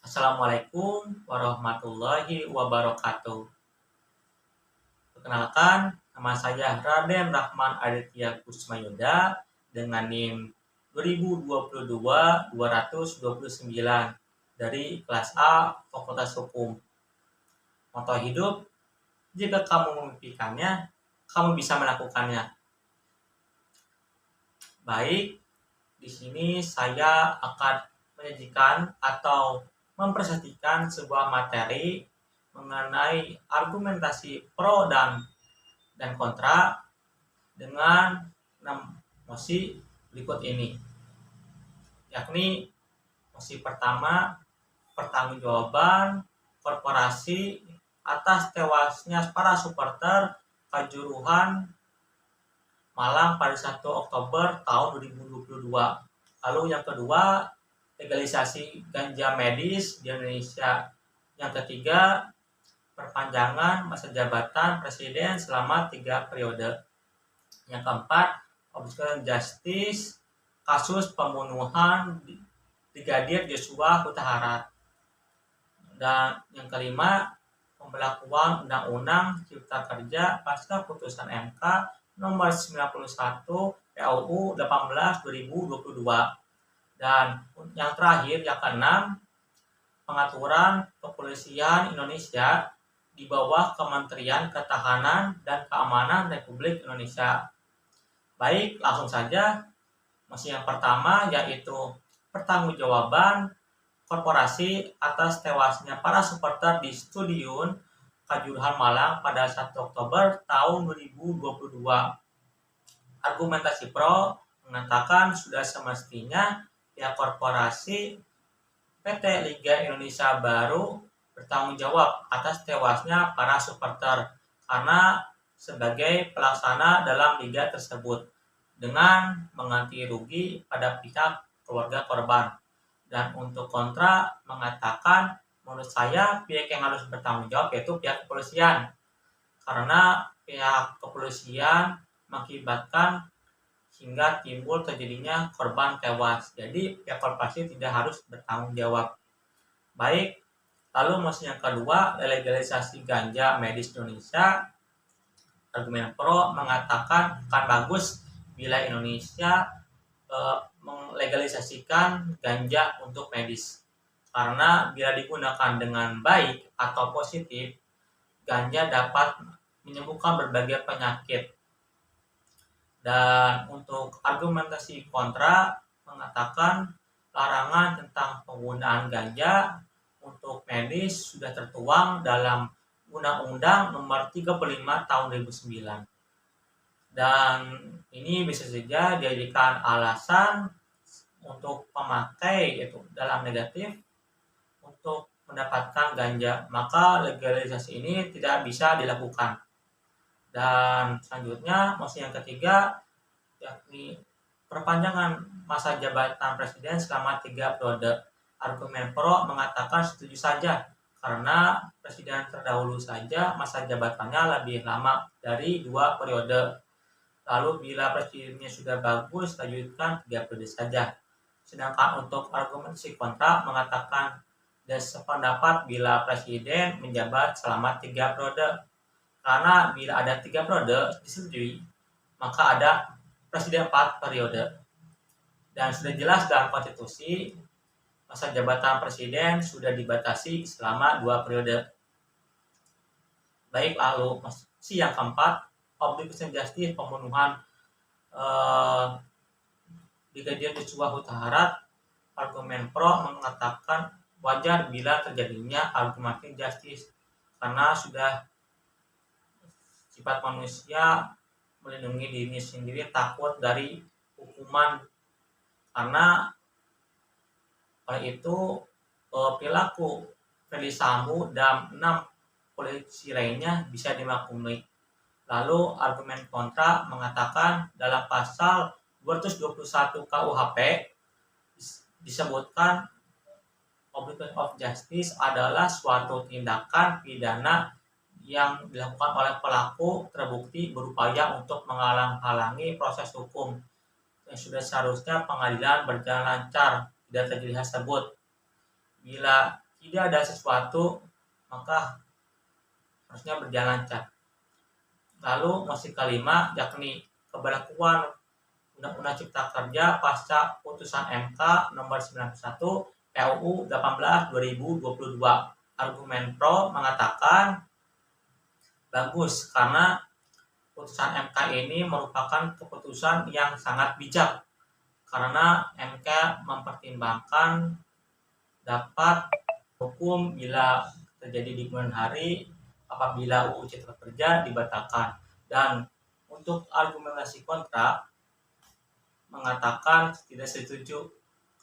Assalamualaikum warahmatullahi wabarakatuh. Perkenalkan, nama saya Raden Rahman Aditya Kusmayuda dengan NIM 2022-229 dari kelas A Fakultas Hukum. Moto hidup, jika kamu memimpikannya, kamu bisa melakukannya. Baik, di sini saya akan menyajikan atau mempresentasikan sebuah materi mengenai argumentasi pro dan kontra dengan 6 mosi berikut ini, yakni mosi pertama, pertanggungjawaban korporasi atas tewasnya para supporter Kanjuruhan Malang pada 1 Oktober tahun 2022. Lalu yang kedua, legalisasi ganja medis di Indonesia. Yang ketiga, perpanjangan masa jabatan presiden selama 3 periode. Yang keempat, obstruction justice kasus pembunuhan Brigadir Joshua Huta Barat. Dan yang kelima, pemberlakuan Undang-Undang Cipta Kerja pasca putusan MK nomor 91 PUU 18 2022. Dan yang terakhir, yang keenam, pengaturan kepolisian Indonesia di bawah Kementerian Ketahanan dan Keamanan Republik Indonesia. Baik, langsung saja. Masih yang pertama yaitu pertanggungjawaban korporasi atas tewasnya para supporter di Stadion Kanjuruhan Malang pada 1 Oktober tahun 2022. Argumentasi pro mengatakan sudah semestinya pihak korporasi PT Liga Indonesia Baru bertanggung jawab atas tewasnya para supporter karena sebagai pelaksana dalam liga tersebut dengan mengganti rugi pada pihak keluarga korban. Dan untuk kontra mengatakan menurut saya pihak yang harus bertanggung jawab yaitu pihak kepolisian, karena pihak kepolisian mengakibatkan hingga timbul terjadinya korban tewas. Jadi pihak korporasi tidak harus bertanggung jawab. Baik, lalu mosi yang kedua, legalisasi ganja medis Indonesia. Argumen pro mengatakan akan bagus bila Indonesia melegalisasikan ganja untuk medis. Karena bila digunakan dengan baik atau positif, ganja dapat menyembuhkan berbagai penyakit. Dan untuk argumentasi kontra mengatakan larangan tentang penggunaan ganja untuk medis sudah tertuang dalam Undang-Undang Nomor 35 Tahun 2009. Dan ini bisa saja dijadikan alasan untuk pemakai yaitu dalam negatif untuk mendapatkan ganja, maka legalisasi ini tidak bisa dilakukan. Dan selanjutnya mosi yang ketiga yakni perpanjangan masa jabatan presiden selama 3 periode. Argumen pro mengatakan setuju saja karena presiden terdahulu saja masa jabatannya lebih lama dari 2 periode. Lalu bila presidennya sudah bagus, lanjutkan 3 periode saja. Sedangkan untuk argumentasi kontra mengatakan dan sependapat bila presiden menjabat selama 3 periode. Karena bila ada 3 periode disetujui, maka ada presiden 4 periode. Dan sudah jelas dalam konstitusi, masa jabatan presiden sudah dibatasi selama 2 periode. Baik, lalu mosi yang keempat, obstruction justice pembunuhan Brigadir Joshua Huta Barat. Argumen pro mengatakan wajar bila terjadinya obstruction justice karena sudah sifat manusia melindungi diri sendiri takut dari hukuman, karena oleh itu perilaku Ferdy Sambo dan 6 polisi lainnya bisa dimaklumi. Lalu argumen kontra mengatakan dalam pasal 221 KUHP disebutkan obstruction of justice adalah suatu tindakan pidana yang dilakukan oleh pelaku terbukti berupaya untuk menghalang-halangi proses hukum yang sudah seharusnya pengadilan berjalan lancar, tidak terjadi hal tersebut. Bila tidak ada sesuatu, maka harusnya berjalan lancar. Lalu mosi kelima yakni keberlakuan Undang-Undang Cipta Kerja pasca putusan MK nomor 91 RUU 18 2022. Argumen pro mengatakan bagus karena putusan MK ini merupakan keputusan yang sangat bijak karena MK mempertimbangkan dapat hukum bila terjadi di kemudian hari apabila UU Cipta Kerja dibatalkan. Dan untuk argumentasi kontra mengatakan tidak setuju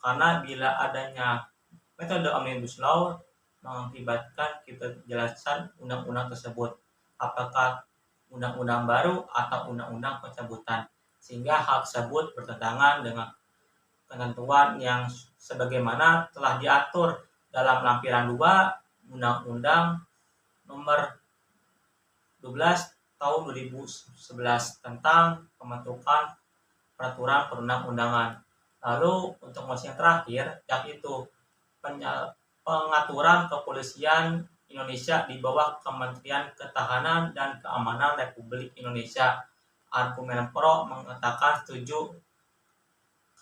karena bila adanya metode omnibus law mengakibatkan kita jelasan undang-undang tersebut apakah undang-undang baru atau undang-undang pencabutan, sehingga hal tersebut bertentangan dengan ketentuan yang sebagaimana telah diatur dalam lampiran 2 Undang-Undang nomor 12 tahun 2011 tentang pembentukan peraturan perundang-undangan. Lalu untuk mosi yang terakhir yaitu pengaturan kepolisian Indonesia di bawah Kementerian Ketahanan dan Keamanan Republik Indonesia. Argumen pro mengatakan setuju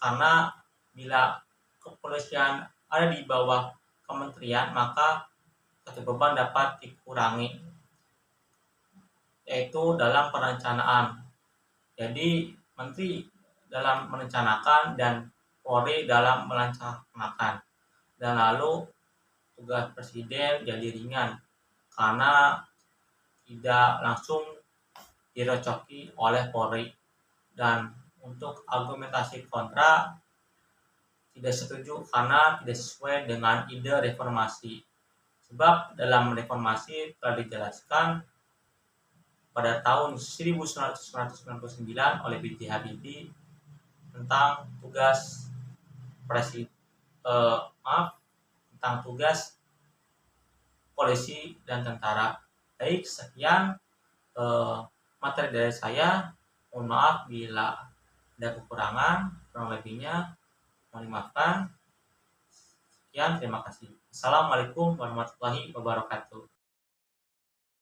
karena bila kepolisian ada di bawah kementerian maka satu beban dapat dikurangi, yaitu dalam perencanaan. Jadi menteri dalam merencanakan dan Polri dalam melaksanakan. Dan lalu tugas presiden jadi ringan karena tidak langsung direcoki oleh Polri. Dan untuk argumentasi kontra tidak setuju karena tidak sesuai dengan ide reformasi. Sebab dalam reformasi telah dijelaskan pada tahun 1999 oleh B.J. Habibie tentang tugas tentang tugas polisi dan tentara. Baik, sekian materi dari saya. Mohon maaf bila ada kekurangan, kurang lebihnya mohon dimaafkan. Sekian, terima kasih. Assalamualaikum warahmatullahi wabarakatuh.